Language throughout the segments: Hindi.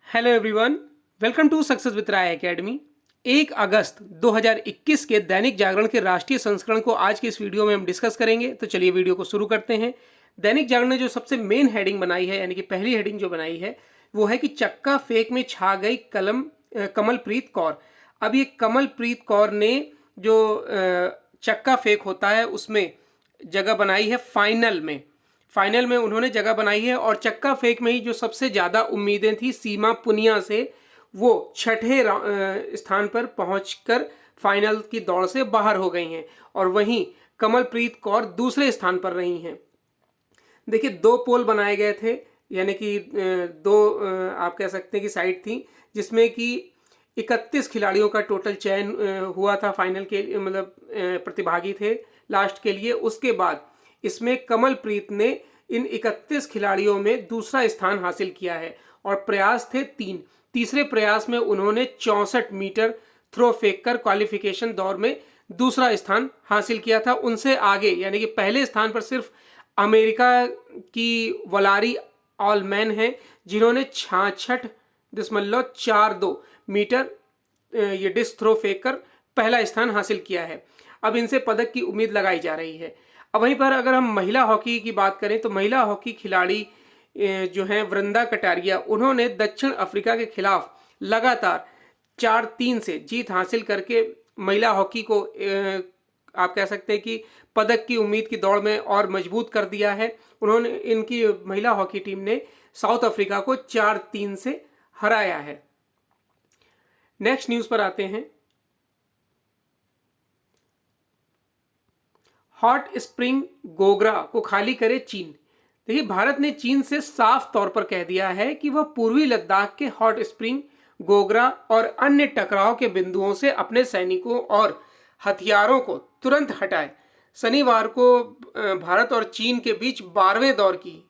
Hello everyone, welcome to success with Rai academy. 1 अगस्त 2021 के दैनिक जागरण के राष्ट्रीय संस्करण को आज के इस वीडियो में हम डिस्कस करेंगे। तो चलिए वीडियो को शुरू करते हैं। दैनिक जागरण ने जो सबसे मेन हेडिंग बनाई है, यानी कि पहली हेडिंग जो बनाई है वो है कि चक्का फेंक में छा गई कमलप्रीत कौर। अब ये कमलप्रीत कौर ने जो चक्का फेंक होता है उसमें जगह बनाई है फाइनल में उन्होंने जगह बनाई है। और चक्का फेंक में ही जो सबसे ज़्यादा उम्मीदें थी सीमा पुनिया से, वो छठे स्थान पर पहुंचकर फाइनल की दौड़ से बाहर हो गई हैं। और वहीं कमलप्रीत कौर दूसरे स्थान पर रही हैं। देखिए, 2 पोल बनाए गए थे, यानी कि दो आप कह सकते हैं कि साइड थी, जिसमें कि 31 खिलाड़ियों का टोटल चयन हुआ था फाइनल के, मतलब प्रतिभागी थे लास्ट के लिए। उसके बाद इसमें कमलप्रीत ने इन 31 खिलाड़ियों में दूसरा स्थान हासिल किया है और प्रयास थे 3। तीसरे प्रयास में उन्होंने 64 मीटर थ्रो फेंक कर क्वालिफिकेशन दौर में दूसरा स्थान हासिल किया था। उनसे आगे यानी कि पहले स्थान पर सिर्फ अमेरिका की वलारी ऑलमैन हैं, जिन्होंने 66.42 मीटर ये डिस्क थ्रो फेंक कर पहला स्थान हासिल किया है। अब इनसे पदक की उम्मीद लगाई जा रही है। अब वहीं पर अगर हम महिला हॉकी की बात करें तो महिला हॉकी खिलाड़ी जो हैं वृंदा कटारिया, उन्होंने दक्षिण अफ्रीका के खिलाफ लगातार 4-3 से जीत हासिल करके महिला हॉकी को आप कह सकते हैं कि पदक की उम्मीद की दौड़ में और मजबूत कर दिया है। उन्होंने इनकी महिला हॉकी टीम ने साउथ अफ्रीका को 4-3 से हराया है। नेक्स्ट न्यूज़ पर आते हैं। हॉट स्प्रिंग गोगरा को खाली करे चीन। देखिए, भारत ने चीन से साफ तौर पर कह दिया है कि वह पूर्वी लद्दाख के हॉट स्प्रिंग गोगरा और अन्य टकराव के बिंदुओं से अपने सैनिकों और हथियारों को तुरंत हटाए। शनिवार को भारत और चीन के बीच 12वें दौर की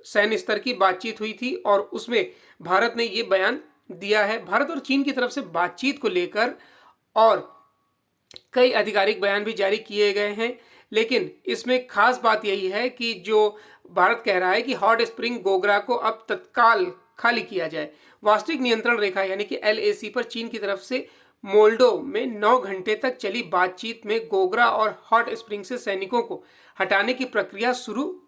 सैन्य स्तर की बातचीत हुई थी और उसमें भारत ने ये बयान दिया है। भारत और चीन की तरफ से बातचीत को लेकर और कई आधिकारिक बयान भी जारी किए गए हैं, लेकिन इसमें खास बात यही है कि जो भारत कह रहा है कि हॉट स्प्रिंग गोगरा को अब तत्काल खाली किया जाए। वास्तविक नियंत्रण रेखा यानी कि LAC पर चीन की तरफ से मोल्डो में 9 घंटे तक चली बातचीत में गोगरा और हॉट स्प्रिंग से सैनिकों को हटाने की प्रक्रिया शुरू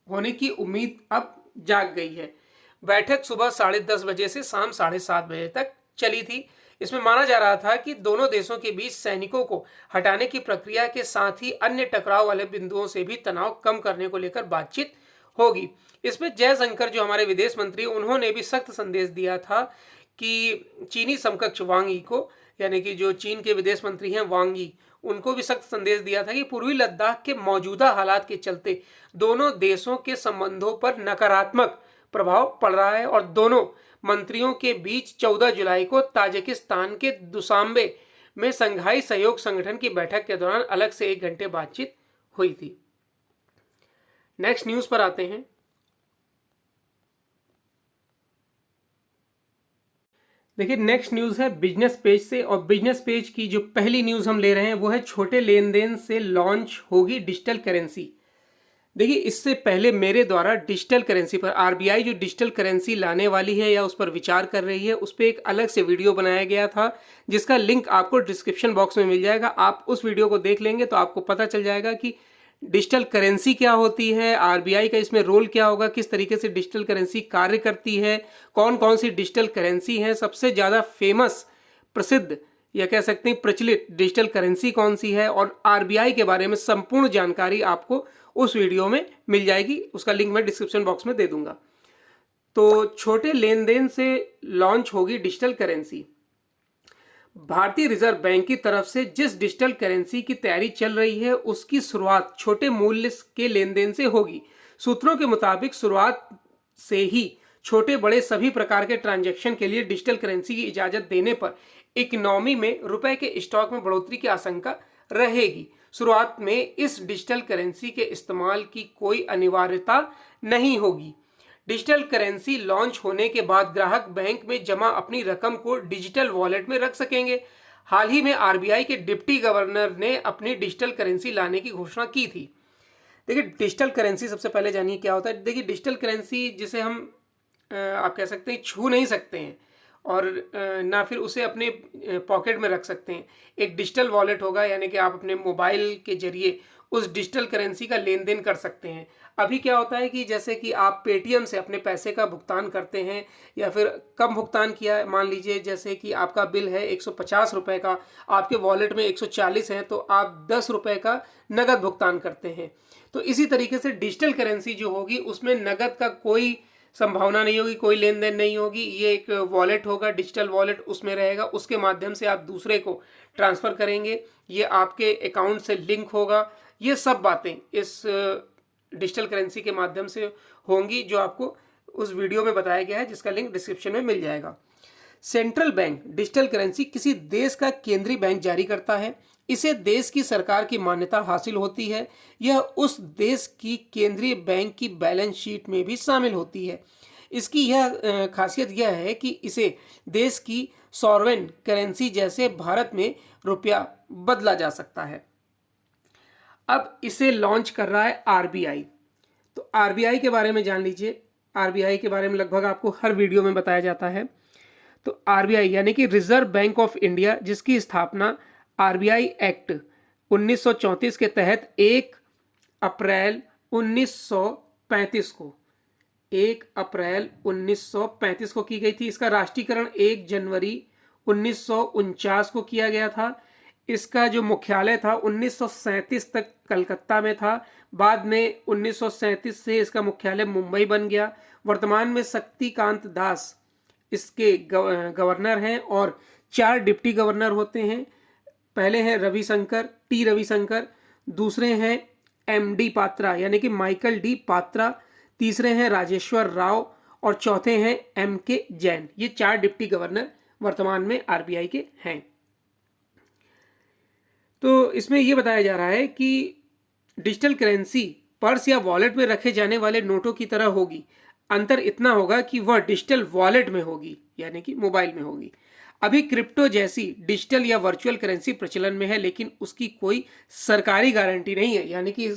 होने की उम्मीद अब जाग गई है। बैठक सुबह 10:30 बजे से शाम 7:30 बजे तक चली थी। इसमें माना जा रहा था कि दोनों देशों के बीच सैनिकों को हटाने की प्रक्रिया के साथ ही अन्य टकराव वाले बिंदुओं से भी तनाव कम करने को लेकर बातचीत होगी। इसमें जयशंकर जो हमारे विदेश मंत्री, उन्होंने भी सख्त संदेश दिया था कि चीनी समकक्ष वांग यी को, यानी कि जो चीन के विदेश मंत्री हैं वांग यी, उनको भी सख्त संदेश दिया था कि पूर्वी लद्दाख के मौजूदा हालात के चलते दोनों देशों के संबंधों पर नकारात्मक प्रभाव पड़ रहा है और दोनों मंत्रियों के बीच 14 जुलाई को ताजिकिस्तान के दुशांबे में संघाई सहयोग संगठन की बैठक के दौरान अलग से 1 घंटे बातचीत हुई थी। नेक्स्ट न्यूज़ पर आते हैं। देखिए, नेक्स्ट न्यूज़ है बिजनेस पेज से, और बिजनेस पेज की जो पहली न्यूज़ हम ले रहे हैं वो है छोटे लेन देन से लॉन्च होगी डिजिटल करेंसी। देखिए, इससे पहले मेरे द्वारा डिजिटल करेंसी पर RBI जो डिजिटल करेंसी लाने वाली है या उस पर विचार कर रही है, उस पर एक अलग से वीडियो बनाया गया था, जिसका लिंक आपको डिस्क्रिप्शन बॉक्स में मिल जाएगा। आप उस वीडियो को देख लेंगे तो आपको पता चल जाएगा कि डिजिटल करेंसी क्या होती है, RBI का इसमें रोल क्या होगा, किस तरीके से डिजिटल करेंसी कार्य करती है, कौन कौन सी डिजिटल करेंसी हैं, सबसे ज़्यादा फेमस, प्रसिद्ध या कह सकते हैं प्रचलित डिजिटल करेंसी कौन सी है, और RBI के बारे में संपूर्ण जानकारी आपको उस वीडियो में मिल जाएगी। उसका लिंक मैं डिस्क्रिप्शन बॉक्स में दे दूंगा। तो छोटे लेन देन से लॉन्च होगी डिजिटल करेंसी। भारतीय रिजर्व बैंक की तरफ से जिस डिजिटल करेंसी की तैयारी चल रही है उसकी शुरुआत छोटे मूल्य के लेन देन से होगी। सूत्रों के मुताबिक शुरुआत से ही छोटे बड़े सभी प्रकार के ट्रांजैक्शन के लिए डिजिटल करेंसी की इजाजत देने पर इकोनॉमी में रुपए के स्टॉक में बढ़ोतरी की आशंका रहेगी। शुरुआत में इस डिजिटल करेंसी के इस्तेमाल की कोई अनिवार्यता नहीं होगी। डिजिटल करेंसी लॉन्च होने के बाद ग्राहक बैंक में जमा अपनी रकम को डिजिटल वॉलेट में रख सकेंगे। हाल ही में RBI के डिप्टी गवर्नर ने अपनी डिजिटल करेंसी लाने की घोषणा की थी। देखिए, डिजिटल करेंसी सबसे पहले जानिए क्या होता है। देखिए, डिजिटल करेंसी जिसे हम आप कह सकते हैं छू नहीं सकते हैं, और ना फिर उसे अपने पॉकेट में रख सकते हैं। एक डिजिटल वॉलेट होगा, यानी कि आप अपने मोबाइल के जरिए उस डिजिटल करेंसी का लेन देन कर सकते हैं। अभी क्या होता है कि जैसे कि आप पेटीएम से अपने पैसे का भुगतान करते हैं या फिर कम भुगतान किया है, मान लीजिए जैसे कि आपका बिल है 150 रुपये का, आपके वॉलेट में 140 है, तो आप 10 रुपये का नगद भुगतान करते हैं। तो इसी तरीके से डिजिटल करेंसी जो होगी उसमें नगद का कोई संभावना नहीं होगी, कोई लेन देन नहीं होगी। ये एक वॉलेट होगा, डिजिटल वॉलेट उसमें रहेगा, उसके माध्यम से आप दूसरे को ट्रांसफ़र करेंगे, ये आपके अकाउंट से लिंक होगा। ये सब बातें इस डिजिटल करेंसी के माध्यम से होंगी, जो आपको उस वीडियो में बताया गया है, जिसका लिंक डिस्क्रिप्शन में मिल जाएगा। सेंट्रल बैंक डिजिटल करेंसी किसी देश का केंद्रीय बैंक जारी करता है। इसे देश की सरकार की मान्यता हासिल होती है। यह उस देश की केंद्रीय बैंक की बैलेंस शीट में भी शामिल होती है। इसकी यह खासियत यह है कि इसे देश की सॉवरेन करेंसी जैसे भारत में रुपया बदला जा सकता है। अब इसे लॉन्च कर रहा है आरबीआई। तो आरबीआई के बारे में जान लीजिए। आरबीआई के बारे में लगभग आपको हर वीडियो में बताया जाता है। तो आरबीआई यानी कि रिजर्व बैंक ऑफ इंडिया, जिसकी स्थापना आरबीआई एक्ट 1934 के तहत 1 अप्रैल 1935 को 1 अप्रैल 1935 को की गई थी। इसका राष्ट्रीयकरण 1 जनवरी 1949 को किया गया था। इसका जो मुख्यालय था 1937 तक कलकत्ता में था। बाद में 1937 से इसका मुख्यालय मुंबई बन गया। वर्तमान में शक्तिकांत दास इसके गवर्नर हैं और 4 डिप्टी गवर्नर होते हैं। पहले हैं टी रविशंकर, दूसरे हैं एमडी पात्रा यानी कि माइकल डी पात्रा, तीसरे हैं राजेश्वर राव और चौथे हैं एमके जैन। ये 4 डिप्टी गवर्नर वर्तमान में आरबीआई के हैं। तो इसमें यह बताया जा रहा है कि डिजिटल करेंसी पर्स या वॉलेट में रखे जाने वाले नोटों की तरह होगी। अंतर इतना होगा कि वह डिजिटल वॉलेट में होगी, यानी कि मोबाइल में होगी। अभी क्रिप्टो जैसी डिजिटल या वर्चुअल करेंसी प्रचलन में है, लेकिन उसकी कोई सरकारी गारंटी नहीं है, यानी कि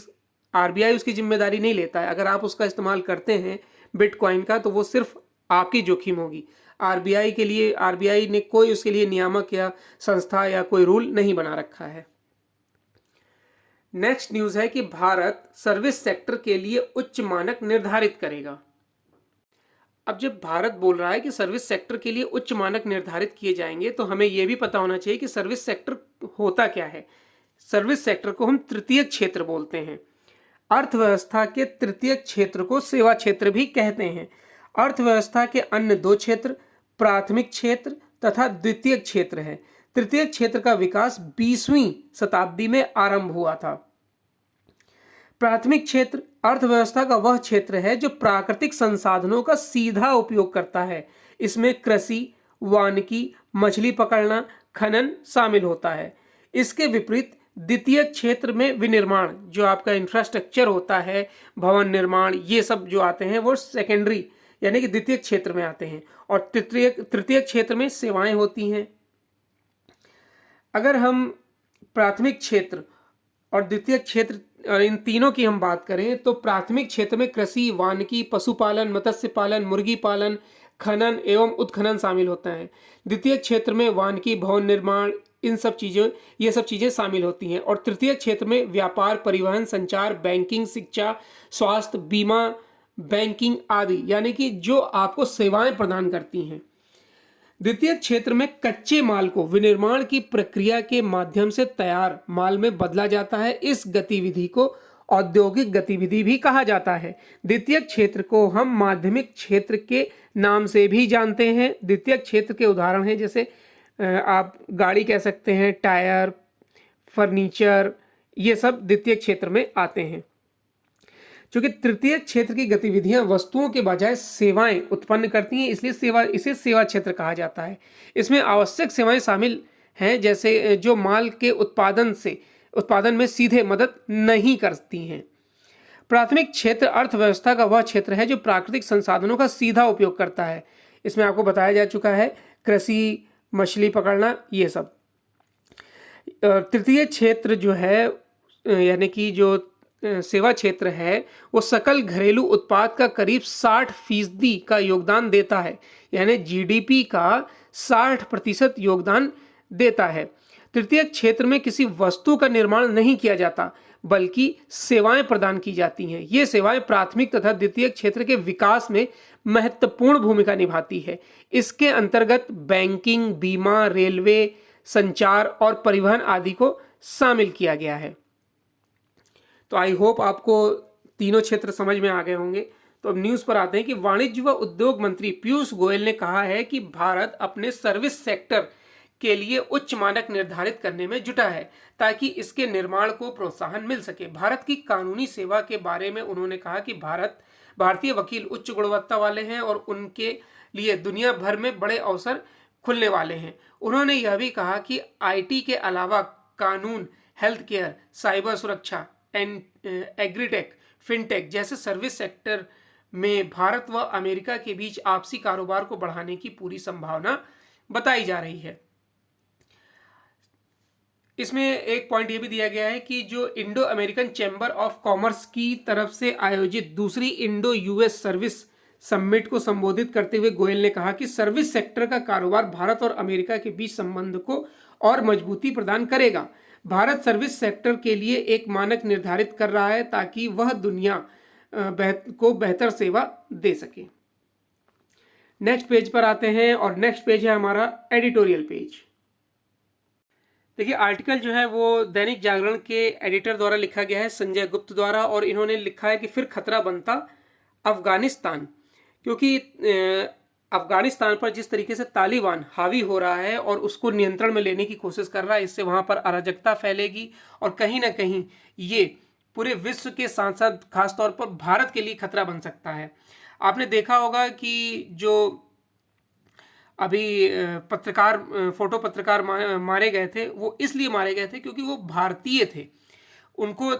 आरबीआई उसकी जिम्मेदारी नहीं लेता है। अगर आप उसका इस्तेमाल करते हैं बिटकॉइन का, तो वो सिर्फ आपकी जोखिम होगी। आरबीआई ने कोई उसके लिए नियामक या संस्था या कोई रूल नहीं बना रखा है। नेक्स्ट न्यूज़ है कि भारत सर्विस सेक्टर के लिए उच्च मानक निर्धारित करेगा। अब जब भारत बोल रहा है कि सर्विस सेक्टर के लिए उच्च मानक निर्धारित किए जाएंगे, तो हमें यह भी पता होना चाहिए कि सर्विस सेक्टर होता क्या है। सर्विस सेक्टर को हम तृतीय क्षेत्र बोलते हैं। अर्थव्यवस्था के तृतीय क्षेत्र को सेवा क्षेत्र भी कहते हैं। अर्थव्यवस्था के अन्य 2 क्षेत्र प्राथमिक क्षेत्र तथा द्वितीय क्षेत्र है। तृतीय क्षेत्र का विकास 20वीं शताब्दी में आरंभ हुआ था। प्राथमिक क्षेत्र अर्थव्यवस्था का वह क्षेत्र है जो प्राकृतिक संसाधनों का सीधा उपयोग करता है। इसमें कृषि, वानिकी, मछली पकड़ना, खनन शामिल होता है। इसके विपरीत द्वितीय क्षेत्र में विनिर्माण, जो आपका इंफ्रास्ट्रक्चर होता है, भवन निर्माण, ये सब जो आते हैं वो सेकेंडरी यानी कि द्वितीय क्षेत्र में आते हैं। और तृतीय क्षेत्र में सेवाएं होती हैं। अगर हम प्राथमिक क्षेत्र और द्वितीय क्षेत्र और इन तीनों की हम बात करें, तो प्राथमिक क्षेत्र में कृषि, वानिकी, पशुपालन, मत्स्य पालन, मुर्गी पालन, खनन एवं उत्खनन शामिल होता है। द्वितीय क्षेत्र में वानिकी, भवन निर्माण, ये सब चीज़ें शामिल होती हैं। और तृतीय क्षेत्र में व्यापार, परिवहन, संचार, बैंकिंग, शिक्षा, स्वास्थ्य, बीमा, बैंकिंग आदि, यानी कि जो आपको सेवाएं प्रदान करती हैं। द्वितीय क्षेत्र में कच्चे माल को विनिर्माण की प्रक्रिया के माध्यम से तैयार माल में बदला जाता है। इस गतिविधि को औद्योगिक गतिविधि भी कहा जाता है। द्वितीय क्षेत्र को हम माध्यमिक क्षेत्र के नाम से भी जानते हैं। द्वितीय क्षेत्र के उदाहरण हैं, जैसे आप गाड़ी कह सकते हैं, टायर, फर्नीचर, ये सब द्वितीय क्षेत्र में आते हैं। चूंकि तृतीय क्षेत्र की गतिविधियां वस्तुओं के बजाय सेवाएं उत्पन्न करती हैं, इसलिए इसे सेवा क्षेत्र कहा जाता है। इसमें आवश्यक सेवाएं शामिल हैं, जैसे जो माल के उत्पादन में सीधे मदद नहीं करती हैं। प्राथमिक क्षेत्र अर्थव्यवस्था का वह क्षेत्र है जो प्राकृतिक संसाधनों का सीधा उपयोग करता है। इसमें आपको बताया जा चुका है, कृषि, मछली पकड़ना, ये सब। तृतीय क्षेत्र जो है यानी कि जो सेवा क्षेत्र है, वो सकल घरेलू उत्पाद का करीब 60% का योगदान देता है। यानी जीडीपी का 60% योगदान देता है। तृतीय क्षेत्र में किसी वस्तु का निर्माण नहीं किया जाता, बल्कि सेवाएं प्रदान की जाती हैं। ये सेवाएं प्राथमिक तथा द्वितीय क्षेत्र के विकास में महत्वपूर्ण भूमिका निभाती है। इसके अंतर्गत बैंकिंग, बीमा, रेलवे, संचार और परिवहन आदि को शामिल किया गया है। तो आई होप आपको तीनों क्षेत्र समझ में आ गए होंगे। तो अब न्यूज़ पर आते हैं कि वाणिज्य व उद्योग मंत्री पीयूष गोयल ने कहा है कि भारत अपने सर्विस सेक्टर के लिए उच्च मानक निर्धारित करने में जुटा है, ताकि इसके निर्माण को प्रोत्साहन मिल सके। भारत की कानूनी सेवा के बारे में उन्होंने कहा कि भारतीय वकील उच्च गुणवत्ता वाले हैं और उनके लिए दुनिया भर में बड़े अवसर खुलने वाले हैं। उन्होंने यह भी कहा कि आईटी के अलावा कानून, हेल्थ केयर, साइबर सुरक्षा, एग्रीटेक, फिनटेक जैसे सर्विस सेक्टर में भारत व अमेरिका के बीच आपसी कारोबार को बढ़ाने की पूरी संभावना बताई जा रही है। इसमें एक पॉइंट ये भी दिया गया है कि जो Indo American chamber of commerce की तरफ से आयोजित दूसरी इंडो यूएस सर्विस समिट को संबोधित करते हुए गोयल ने कहा कि सर्विस सेक्टर का कारोबार भारत और अमेरिका के बीच संबंध को और मजबूती प्रदान करेगा। भारत सर्विस सेक्टर के लिए एक मानक निर्धारित कर रहा है ताकि वह दुनिया को बेहतर सेवा दे सके। नेक्स्ट पेज पर आते हैं और नेक्स्ट पेज है हमारा एडिटोरियल पेज। देखिए, आर्टिकल जो है वो दैनिक जागरण के एडिटर द्वारा लिखा गया है, संजय गुप्त द्वारा, और इन्होंने लिखा है कि फिर खतरा बनता अफगानिस्तान, क्योंकि अफगानिस्तान पर जिस तरीके से तालिबान हावी हो रहा है और उसको नियंत्रण में लेने की कोशिश कर रहा है, इससे वहाँ पर अराजकता फैलेगी और कहीं ना कहीं ये पूरे विश्व के साथ साथ खासतौर पर भारत के लिए खतरा बन सकता है। आपने देखा होगा कि जो अभी फोटो पत्रकार मारे गए थे, वो इसलिए मारे गए थे क्योंकि वो भारतीय थे। उनको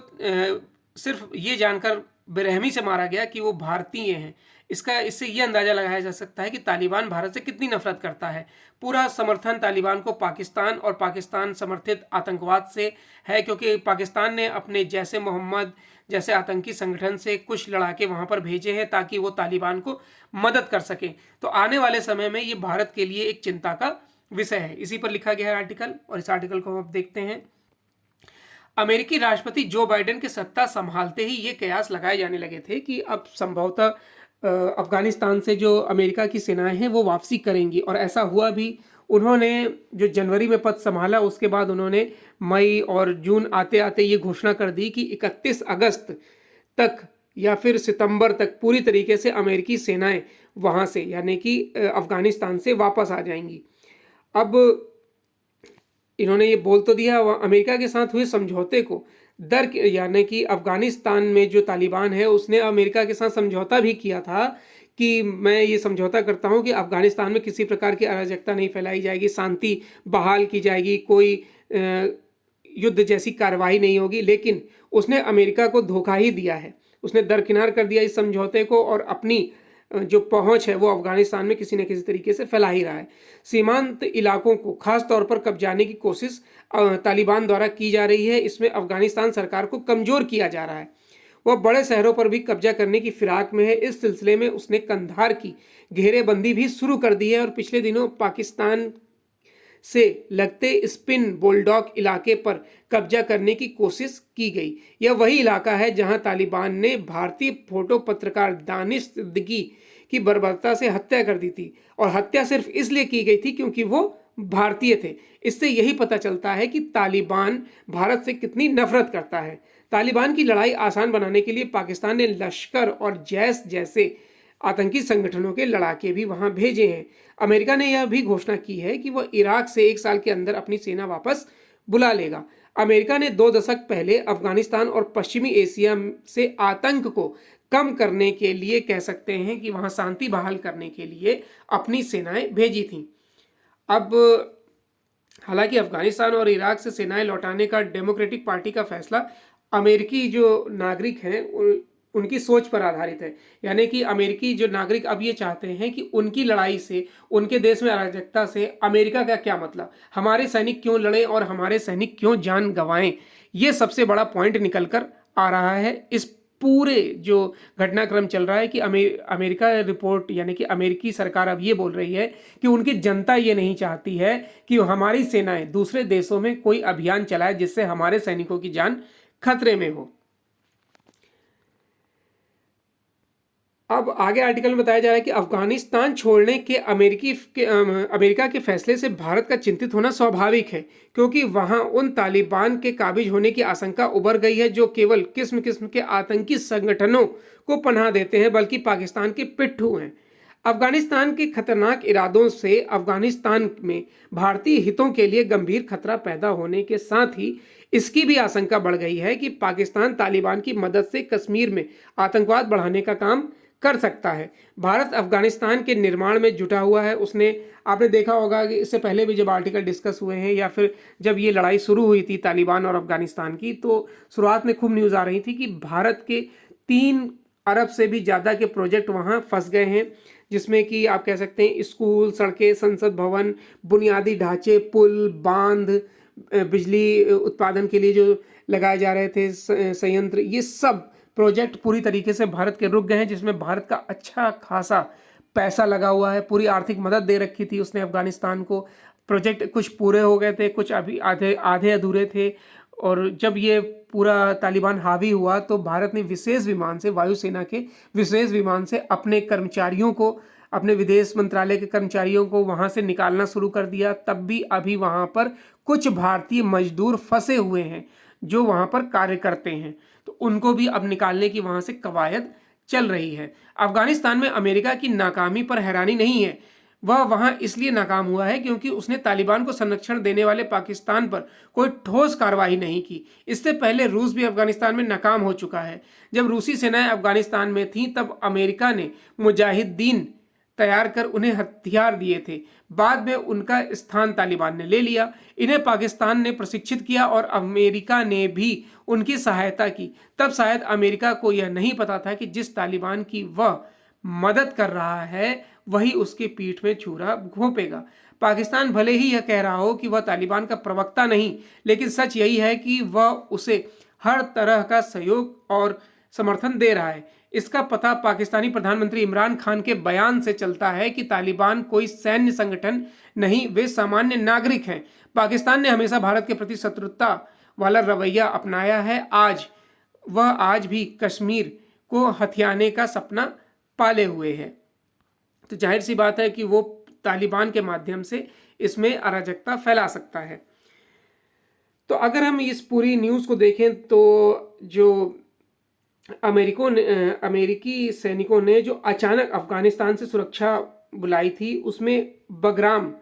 सिर्फ ये जानकर बेरहमी से मारा गया कि वो भारतीय हैं। इससे ये अंदाज़ा लगाया जा सकता है कि तालिबान भारत से कितनी नफरत करता है। पूरा समर्थन तालिबान को पाकिस्तान और पाकिस्तान समर्थित आतंकवाद से है, क्योंकि पाकिस्तान ने अपने जैसे मोहम्मद जैसे आतंकी संगठन से कुछ लड़ाके वहाँ पर भेजे हैं ताकि वो तालिबान को मदद कर सकें। तो आने वाले समय में ये भारत के लिए एक चिंता का विषय है। इसी पर लिखा गया है आर्टिकल, और इस आर्टिकल को हम अब देखते हैं। अमेरिकी राष्ट्रपति जो बाइडेन के सत्ता संभालते ही ये कयास लगाए जाने लगे थे कि अब संभवतः अफगानिस्तान से जो अमेरिका की सेनाएं हैं वो वापसी करेंगी, और ऐसा हुआ भी। उन्होंने जो जनवरी में पद संभाला, उसके बाद उन्होंने मई और जून आते आते ये घोषणा कर दी कि 31 अगस्त तक या फिर सितंबर तक पूरी तरीके से अमेरिकी सेनाएं वहाँ से, यानी कि अफगानिस्तान से वापस आ जाएंगी। अब इन्होंने ये बोल तो दिया, अमेरिका के साथ हुए समझौते को यानी कि अफगानिस्तान में जो तालिबान है उसने अमेरिका के साथ समझौता भी किया था कि मैं ये समझौता करता हूँ कि अफगानिस्तान में किसी प्रकार की अराजकता नहीं फैलाई जाएगी, शांति बहाल की जाएगी, कोई युद्ध जैसी कार्रवाई नहीं होगी। लेकिन उसने अमेरिका को धोखा ही दिया है। उसने दरकिनार कर दिया इस समझौते को और अपनी जो पहुंच है वो अफगानिस्तान में किसी न किसी तरीके से फैला ही रहा है। सीमांत इलाकों को खास तौर पर कब्जाने की कोशिश तालिबान द्वारा की जा रही है। इसमें अफगानिस्तान सरकार को कमज़ोर किया जा रहा है। वह बड़े शहरों पर भी कब्जा करने की फिराक में है। इस सिलसिले में उसने कंधार की घेरेबंदी भी शुरू कर दी है और पिछले दिनों पाकिस्तान से लगते स्पिन बुलडॉग इलाके पर कब्जा करने की कोशिश की गई। यह वही इलाका है जहां तालिबान ने भारतीय फोटो पत्रकार दानिश सिद्दीकी की बर्बरता से हत्या कर दी थी, और हत्या सिर्फ इसलिए की गई थी क्योंकि वो भारतीय थे। इससे यही पता चलता है कि तालिबान भारत से कितनी नफरत करता है। तालिबान की लड़ाई आसान बनाने के लिए पाकिस्तान ने लश्कर और जैश जैसे आतंकी संगठनों के लड़ाके भी वहां भेजे हैं। अमेरिका ने यह भी घोषणा की है कि वह इराक से 1 साल के अंदर अपनी सेना वापस बुला लेगा। अमेरिका ने 2 दशक पहले अफगानिस्तान और पश्चिमी एशिया से आतंक को कम करने के लिए, कह सकते हैं कि वहां शांति बहाल करने के लिए अपनी सेनाएं भेजी थीं। अब हालांकि अफगानिस्तान और इराक से सेनाएं लौटाने का डेमोक्रेटिक पार्टी का फैसला अमेरिकी जो नागरिक हैं उनकी सोच पर आधारित है। यानी कि अमेरिकी जो नागरिक अब ये चाहते हैं कि उनकी लड़ाई से, उनके देश में अराजकता से अमेरिका का क्या मतलब, हमारे सैनिक क्यों लड़ें और हमारे सैनिक क्यों जान गंवाएं। ये सबसे बड़ा पॉइंट निकल कर आ रहा है इस पूरे जो घटनाक्रम चल रहा है कि अमेरिका रिपोर्ट यानी कि अमेरिकी सरकार अब ये बोल रही है कि उनकी जनता ये नहीं चाहती है कि हमारी सेनाएं दूसरे देशों में कोई अभियान चलाए जिससे हमारे सैनिकों की जान खतरे में हो। अब आगे आर्टिकल में बताया जा रहा है कि अफगानिस्तान छोड़ने के अमेरिका के फैसले से भारत का चिंतित होना स्वाभाविक है, क्योंकि वहां उन तालिबान के काबिज होने की आशंका उभर गई है जो केवल किस्म किस्म के आतंकी संगठनों को पनाह देते हैं बल्कि पाकिस्तान के पिट्ठू हैं। अफगानिस्तान के खतरनाक इरादों से अफगानिस्तान में भारतीय हितों के लिए गंभीर खतरा पैदा होने के साथ ही इसकी भी आशंका बढ़ गई है कि पाकिस्तान तालिबान की मदद से कश्मीर में आतंकवाद बढ़ाने का काम कर सकता है। भारत अफगानिस्तान के निर्माण में जुटा हुआ है। उसने आपने देखा होगा कि इससे पहले भी जब आर्टिकल डिस्कस हुए हैं या फिर जब ये लड़ाई शुरू हुई थी तालिबान और अफगानिस्तान की, तो शुरुआत में खूब न्यूज़ आ रही थी कि भारत के 3 अरब से भी ज़्यादा के प्रोजेक्ट वहाँ फंस गए हैं, जिसमें कि आप कह सकते हैं स्कूल, सड़कें, संसद भवन, बुनियादी ढांचे, पुल, बांध, बिजली उत्पादन के लिए जो लगाए जा रहे थे संयंत्र, ये सब प्रोजेक्ट पूरी तरीके से भारत के रुक गए हैं, जिसमें भारत का अच्छा खासा पैसा लगा हुआ है। पूरी आर्थिक मदद दे रखी थी उसने अफगानिस्तान को। प्रोजेक्ट कुछ पूरे हो गए थे, कुछ अभी आधे आधे अधूरे थे। और जब ये पूरा तालिबान हावी हुआ तो भारत ने विशेष विमान से, वायुसेना के विशेष विमान से अपने कर्मचारियों को, अपने विदेश मंत्रालय के कर्मचारियों को वहाँ से निकालना शुरू कर दिया। तब भी अभी वहाँ पर कुछ भारतीय मजदूर फंसे हुए हैं जो वहाँ पर कार्य करते हैं, तो उनको भी अब निकालने की वहाँ से कवायद चल रही है। अफगानिस्तान में अमेरिका की नाकामी पर हैरानी नहीं है। वह वहाँ इसलिए नाकाम हुआ है क्योंकि उसने तालिबान को संरक्षण देने वाले पाकिस्तान पर कोई ठोस कार्रवाई नहीं की। इससे पहले रूस भी अफगानिस्तान में नाकाम हो चुका है। जब रूसी सेनाएं अफगानिस्तान में थीं तब अमेरिका ने मुजाहिदीन तैयार कर उन्हें हथियार दिए थे। बाद में उनका स्थान तालिबान ने ले लिया। इन्हें पाकिस्तान ने प्रशिक्षित किया और अमेरिका ने भी उनकी सहायता की। तब शायद अमेरिका को यह नहीं पता था कि जिस तालिबान की वह मदद कर रहा है वही उसके पीठ में छुरा घोंपेगा। पाकिस्तान भले ही यह कह रहा हो कि वह तालिबान का प्रवक्ता नहीं, लेकिन सच यही है कि वह उसे हर तरह का सहयोग और समर्थन दे रहा है। इसका पता पाकिस्तानी प्रधानमंत्री इमरान खान के बयान से चलता है कि तालिबान कोई सैन्य संगठन नहीं, वे सामान्य नागरिक हैं। पाकिस्तान ने हमेशा भारत के प्रति शत्रुता वाला रवैया अपनाया है। वह आज भी कश्मीर को हथियाने का सपना पाले हुए है। तो जाहिर सी बात है कि वो तालिबान के माध्यम से इसमें अराजकता फैला सकता है। तो अगर हम इस पूरी न्यूज़ को देखें तो जो अमेरिकी सैनिकों ने जो अचानक अफगानिस्तान से सुरक्षा बुलाई थी, उसमें बगराम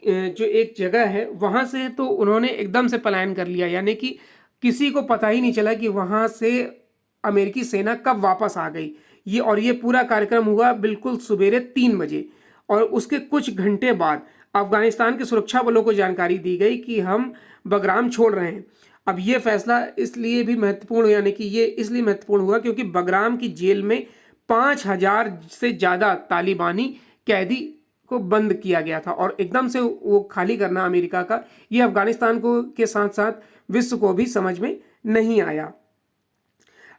जो एक जगह है वहाँ से तो उन्होंने एकदम से पलायन कर लिया, यानी कि किसी को पता ही नहीं चला कि वहाँ से अमेरिकी सेना कब वापस आ गई। ये पूरा कार्यक्रम हुआ बिल्कुल सवेरे 3 बजे और उसके कुछ घंटे बाद अफगानिस्तान के सुरक्षा बलों को जानकारी दी गई कि हम बगराम छोड़ रहे हैं। अब ये फैसला इसलिए भी महत्वपूर्ण, यानी कि ये इसलिए महत्वपूर्ण हुआ क्योंकि बगराम की जेल में 5000 से ज़्यादा तालिबानी कैदी को बंद किया गया था और एकदम से वो खाली करना अमेरिका का, ये अफगानिस्तान को के साथ साथ विश्व को भी समझ में नहीं आया।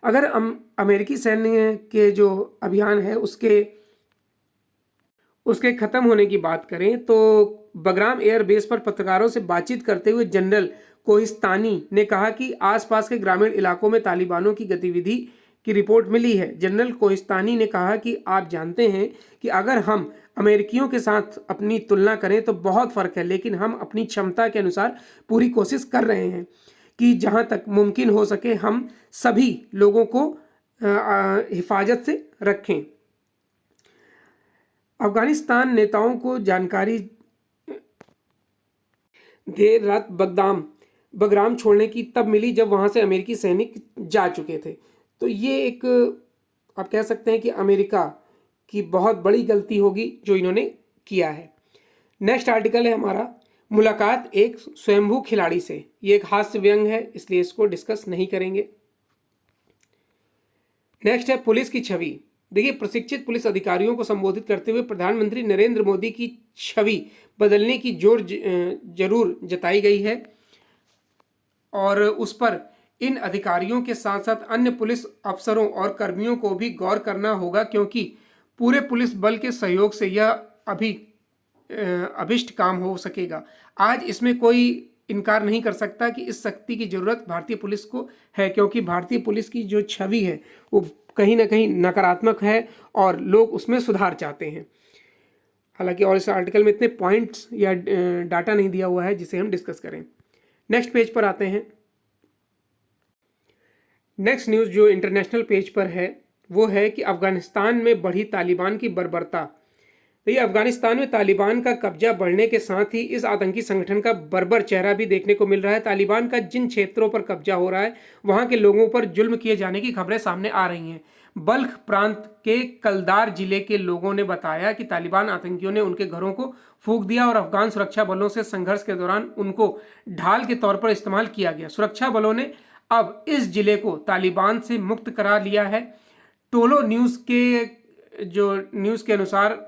अगर हम अमेरिकी सैन्य के जो अभियान है उसके ख़त्म होने की बात करें तो बगराम एयरबेस पर पत्रकारों से बातचीत करते हुए जनरल कोहिस्तानी ने कहा कि आसपास के ग्रामीण इलाकों में तालिबानों की गतिविधि की रिपोर्ट मिली है। जनरल कोहिस्तानी ने कहा कि आप जानते हैं कि अगर हम अमेरिकियों के साथ अपनी तुलना करें तो बहुत फ़र्क है, लेकिन हम अपनी क्षमता के अनुसार पूरी कोशिश कर रहे हैं कि जहां तक मुमकिन हो सके हम सभी लोगों को हिफाजत से रखें। अफगानिस्तान नेताओं को जानकारी देर रात बगराम छोड़ने की तब मिली जब वहां से अमेरिकी सैनिक जा चुके थे। तो ये एक आप कह सकते हैं कि अमेरिका की बहुत बड़ी गलती होगी जो इन्होंने किया है। नेक्स्ट आर्टिकल है हमारा, मुलाकात एक स्वयंभू खिलाड़ी से। ये एक हास्य व्यंग है इसलिए इसको डिस्कस नहीं करेंगे। नेक्स्ट है पुलिस की छवि। देखिए, प्रशिक्षित पुलिस अधिकारियों को संबोधित करते हुए प्रधानमंत्री नरेंद्र मोदी की छवि बदलने की जरूर जताई गई है और उस पर इन अधिकारियों के साथ साथ अन्य पुलिस अफसरों और कर्मियों को भी गौर करना होगा, क्योंकि पूरे पुलिस बल के सहयोग से यह अभिष्ट काम हो सकेगा। आज इसमें कोई इनकार नहीं कर सकता कि इस शक्ति की जरूरत भारतीय पुलिस को है, क्योंकि भारतीय पुलिस की जो छवि है वो कहीं ना कहीं नकारात्मक है और लोग उसमें सुधार चाहते हैं। हालांकि और इस आर्टिकल में इतने पॉइंट्स या डाटा नहीं दिया हुआ है जिसे हम डिस्कस करें। नेक्स्ट पेज पर आते हैं। नेक्स्ट न्यूज़ जो इंटरनेशनल पेज पर है वो है कि अफगानिस्तान में बढ़ी तालिबान की बर्बरता। तो ये अफगानिस्तान में तालिबान का कब्जा बढ़ने के साथ ही इस आतंकी संगठन का बर्बर चेहरा भी देखने को मिल रहा है। तालिबान का जिन क्षेत्रों पर कब्जा हो रहा है वहां के लोगों पर जुल्म किए जाने की खबरें सामने आ रही हैं। बल्ख प्रांत के कलदार जिले के लोगों ने बताया कि तालिबान आतंकियों ने उनके घरों को फूंक दिया और अफगान सुरक्षा बलों से संघर्ष के दौरान उनको ढाल के तौर पर इस्तेमाल किया गया। सुरक्षा बलों ने अब इस जिले को तालिबान से मुक्त करा लिया है। टोलो न्यूज़ के अनुसार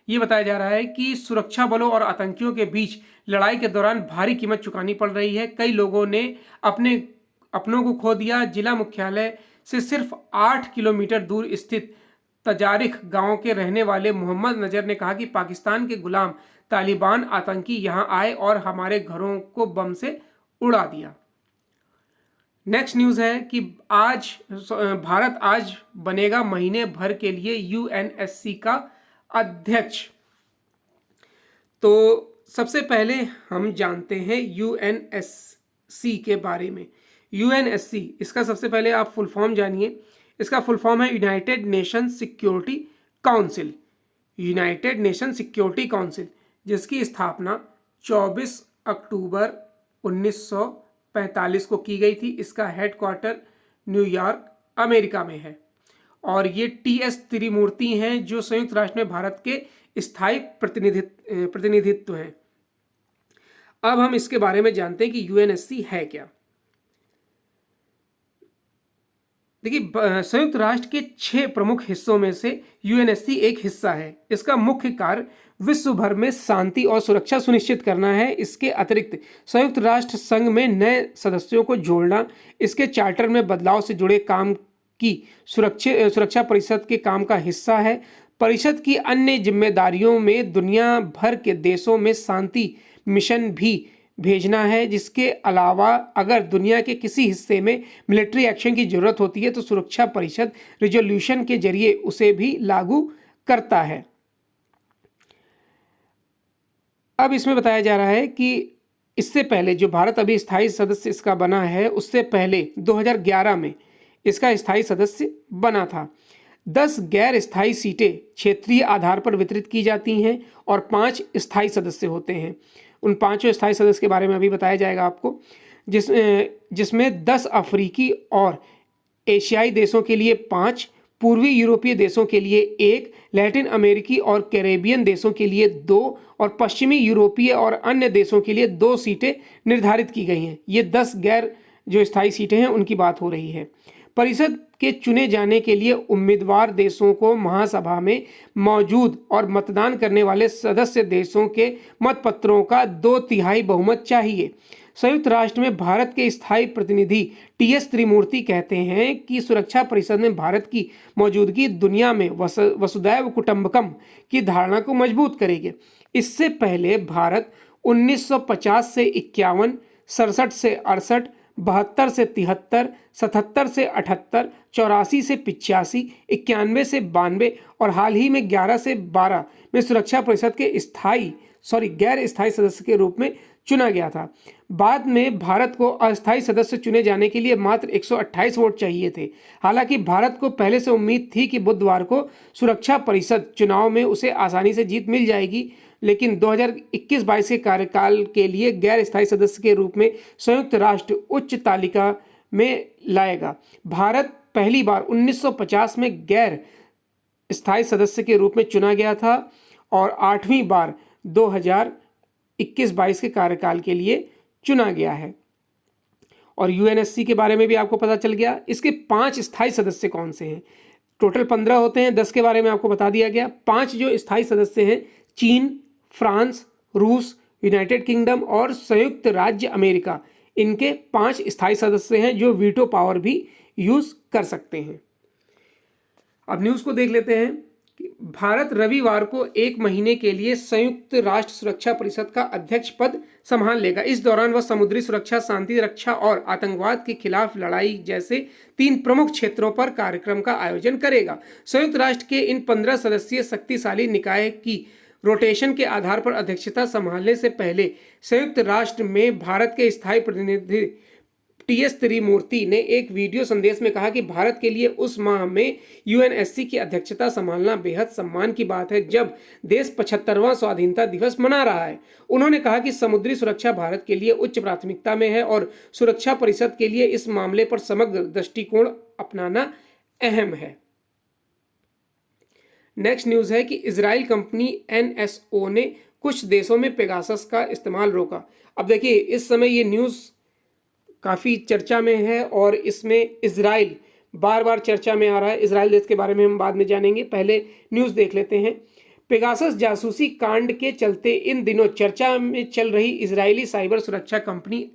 ये बताया जा रहा है कि सुरक्षा बलों और आतंकियों के बीच लड़ाई के दौरान भारी कीमत चुकानी पड़ रही है। कई लोगों ने अपनों को खो दिया। जिला मुख्यालय से सिर्फ 8 किलोमीटर दूर स्थित तजारिख गांव के रहने वाले मोहम्मद नजर ने कहा कि पाकिस्तान के गुलाम तालिबान आतंकी यहां आए और हमारे घरों को बम से उड़ा दिया। नेक्स्ट न्यूज़ है कि भारत आज बनेगा महीने भर के लिए यूएनएससी का अध्यक्ष। तो सबसे पहले हम जानते हैं यूएनएससी के बारे में। यूएनएससी, इसका सबसे पहले आप फुल फॉर्म जानिए। इसका फुल फॉर्म है United nation security council. United nation security council, जिसकी स्थापना 24 अक्टूबर 1945 को की गई थी। इसका हेडक्वार्टर न्यूयॉर्क, अमेरिका में है। और ये टीएस त्रिमूर्ति हैं जो संयुक्त राष्ट्र में भारत के स्थायी प्रतिनिधित्व हैं। अब हम इसके बारे में जानते हैं कि यूएनएससी है क्या। देखिए, संयुक्त राष्ट्र के 6 प्रमुख हिस्सों में से यूएनएससी एक हिस्सा है। इसका मुख्य कार्य विश्व भर में शांति और सुरक्षा सुनिश्चित करना है। इसके अतिरिक्त संयुक्त राष्ट्र संघ में नए सदस्यों को जोड़ना, इसके चार्टर में बदलाव से जुड़े काम की सुरक्षा परिषद के काम का हिस्सा है। परिषद की अन्य जिम्मेदारियों में दुनिया भर के देशों में शांति मिशन भी भेजना है। जिसके अलावा अगर दुनिया के किसी हिस्से में मिलिट्री एक्शन की जरूरत होती है तो सुरक्षा परिषद रिजोल्यूशन के जरिए उसे भी लागू करता है। अब इसमें बताया जा रहा है कि इससे पहले जो भारत अभी स्थायी सदस्य इसका बना है, उससे पहले 2011 में इसका स्थायी सदस्य बना था। 10 गैर स्थायी सीटें क्षेत्रीय आधार पर वितरित की जाती हैं और 5 स्थायी सदस्य होते हैं। उन 5 स्थायी सदस्य के बारे में अभी बताया जाएगा आपको, जिसमें 10 अफ्रीकी और एशियाई देशों के लिए 5, पूर्वी यूरोपीय देशों के लिए 1, लैटिन अमेरिकी और कैरेबियन देशों के लिए 2 और पश्चिमी यूरोपीय और अन्य देशों के लिए 2 सीटें निर्धारित की गई हैं। ये 10 गैर जो स्थायी सीटें हैं उनकी बात हो रही है। परिषद के चुने जाने के लिए उम्मीदवार देशों को महासभा में मौजूद और मतदान करने वाले सदस्य देशों के मतपत्रों का 2/3 बहुमत चाहिए। संयुक्त राष्ट्र में भारत के स्थायी प्रतिनिधि टीएस त्रिमूर्ति कहते हैं कि सुरक्षा परिषद में भारत की मौजूदगी दुनिया में वसुधैव कुटुंबकम की धारणा को मजबूत करेगी। इससे पहले भारत 1950 से 51, 67 से 68, 72 से 73, 77 से 78, 84 से 85, 91 से 92 और हाल ही में 11 से 12 में सुरक्षा परिषद के गैर स्थायी सदस्य के रूप में चुना गया था। बाद में भारत को अस्थायी सदस्य चुने जाने के लिए मात्र 128 वोट चाहिए थे। हालांकि भारत को पहले से उम्मीद थी कि बुधवार को सुरक्षा परिषद चुनाव में उसे आसानी से जीत मिल जाएगी, लेकिन 2021-22 के कार्यकाल के लिए गैर स्थायी सदस्य के रूप में संयुक्त राष्ट्र उच्च तालिका में लाएगा। भारत पहली बार 1950 में गैर स्थायी सदस्य के रूप में चुना गया था और 8वीं बार 2021-22 के कार्यकाल के लिए चुना गया है। और यूएनएससी के बारे में भी आपको पता चल गया। इसके 5 स्थायी सदस्य कौन से हैं? टोटल 15 होते हैं, 10 के बारे में आपको बता दिया गया। 5 जो स्थायी सदस्य हैं, चीन, फ्रांस, रूस, यूनाइटेड किंगडम और संयुक्त राज्य अमेरिका, इनके 5 स्थायी सदस्य हैं जो वीटो पावर भी यूज कर सकते हैं। अब न्यूज़ को देख लेते हैं कि भारत रविवार को 1 महीने के लिए संयुक्त राष्ट्र सुरक्षा परिषद का अध्यक्ष पद संभाल लेगा। इस दौरान वह समुद्री सुरक्षा, शांति रक्षा और आतंकवाद के खिलाफ लड़ाई जैसे 3 प्रमुख क्षेत्रों पर कार्यक्रम का आयोजन करेगा। संयुक्त राष्ट्र के इन 15 सदस्यीय शक्तिशाली निकाय की रोटेशन के आधार पर अध्यक्षता संभालने से पहले संयुक्त राष्ट्र में भारत के स्थायी प्रतिनिधि टीएस त्रिमूर्ति ने एक वीडियो संदेश में कहा कि भारत के लिए उस माह में यूएनएससी की अध्यक्षता संभालना बेहद सम्मान की बात है जब देश 75वां स्वाधीनता दिवस मना रहा है। उन्होंने कहा कि समुद्री सुरक्षा भारत के लिए उच्च प्राथमिकता में है और सुरक्षा परिषद के लिए इस मामले पर समग्र दृष्टिकोण अपनाना अहम है। नेक्स्ट न्यूज़ है कि इजराइल कंपनी एनएसओ ने कुछ देशों में पेगासस का इस्तेमाल रोका। अब देखिए, इस समय ये न्यूज़ काफ़ी चर्चा में है और इसमें इजराइल बार बार चर्चा में आ रहा है। इजराइल देश के बारे में हम बाद में जानेंगे, पहले न्यूज़ देख लेते हैं। पेगासस जासूसी कांड के चलते इन दिनों चर्चा में चल रही इजरायली साइबर सुरक्षा कंपनी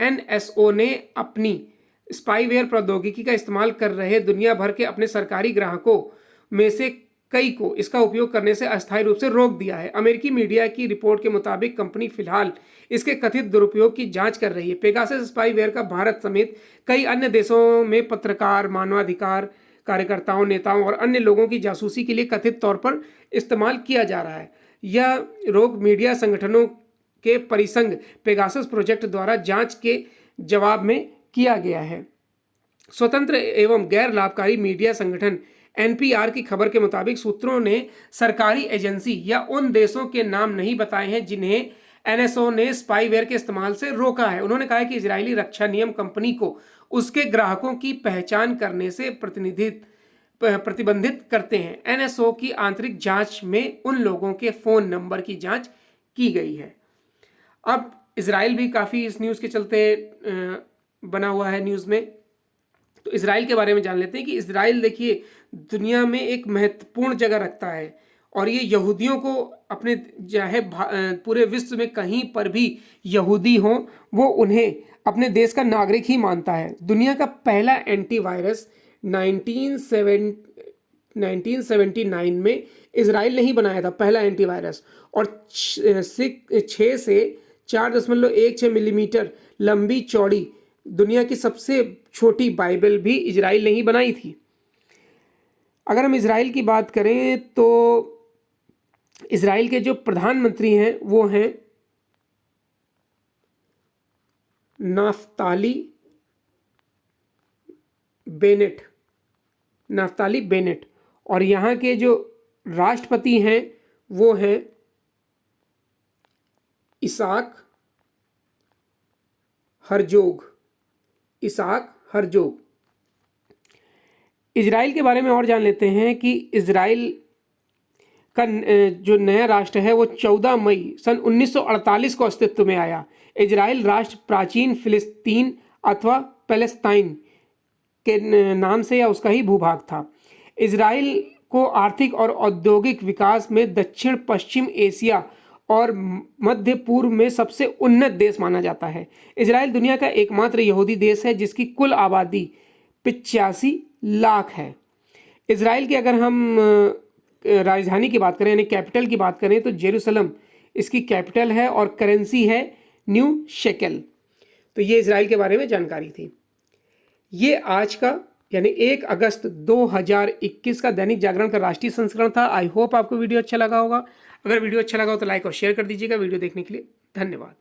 एनएसओ ने अपनी स्पाईवेयर प्रौद्योगिकी का इस्तेमाल कर रहे दुनिया भर के अपने सरकारी ग्राहकों में से कई को इसका उपयोग करने से अस्थायी रूप से रोक दिया है। अमेरिकी मीडिया की रिपोर्ट के मुताबिक कंपनी फिलहाल इसके कथित दुरुपयोग की जांच कर रही है। पेगासस स्पाईवेयर का भारत समेत कई अन्य देशों में पत्रकार, मानवाधिकार कार्यकर्ताओं, नेताओं और अन्य लोगों की जासूसी के लिए कथित तौर पर इस्तेमाल किया जा रहा है। यह रोग मीडिया संगठनों के परिसंघ पेगासस प्रोजेक्ट द्वारा जांच के जवाब में किया गया है। स्वतंत्र एवं गैर लाभकारी मीडिया संगठन एनपीआर की खबर के मुताबिक सूत्रों ने सरकारी एजेंसी या उन देशों के नाम नहीं बताए हैं जिन्हें एनएसओ ने स्पाईवेयर के इस्तेमाल से रोका है। उन्होंने कहा है कि इजरायली रक्षा नियम कंपनी को उसके ग्राहकों की पहचान करने से प्रतिबंधित करते हैं। एनएसओ की आंतरिक जांच में उन लोगों के फ़ोन नंबर की जांच की गई है। अब इजराइल भी काफ़ी इस न्यूज़ के चलते बना हुआ है न्यूज़ में, तो इजराइल के बारे में जान लेते हैं कि इजराइल देखिए दुनिया में एक महत्वपूर्ण जगह रखता है और ये यहूदियों को अपने चाहे पूरे विश्व में कहीं पर भी यहूदी हों वो उन्हें अपने देश का नागरिक ही मानता है। दुनिया का पहला एंटीवायरस 1979 में इजराइल ने ही बनाया था, पहला एंटीवायरस, और 6 से 4.16 मिलीमीटर लंबी चौड़ी दुनिया की सबसे छोटी बाइबल भी इजराइल ने ही बनाई थी। अगर हम इजराइल की बात करें तो इजराइल के जो प्रधानमंत्री हैं वो हैं नाफ्ताली बेनेट और यहाँ के जो राष्ट्रपति हैं वो हैं इसाक हरजोग। इजराइल के बारे में और जान लेते हैं कि इजराइल का जो नया राष्ट्र है वो 14 मई सन 1948 को अस्तित्व में आया। इजराइल राष्ट्र प्राचीन फिलिस्तीन अथवा पैलेस्टाइन के नाम से या उसका ही भूभाग था। इजराइल को आर्थिक और औद्योगिक विकास में दक्षिण पश्चिम एशिया और मध्य पूर्व में सबसे उन्नत देश माना जाता है। इजराइल दुनिया का एकमात्र यहूदी देश है जिसकी कुल आबादी 85 लाख है। इजराइल की अगर हम राजधानी की बात करें यानी कैपिटल की बात करें तो जेरूसलम इसकी कैपिटल है और करेंसी है न्यू शेकेल। तो ये इजराइल के बारे में जानकारी थी। ये आज का यानी 1 अगस्त 2021 का दैनिक जागरण का राष्ट्रीय संस्करण था। आई होप आपको वीडियो अच्छा लगा होगा। अगर वीडियो अच्छा लगा हो तो लाइक और शेयर कर दीजिएगा। वीडियो देखने के लिए धन्यवाद।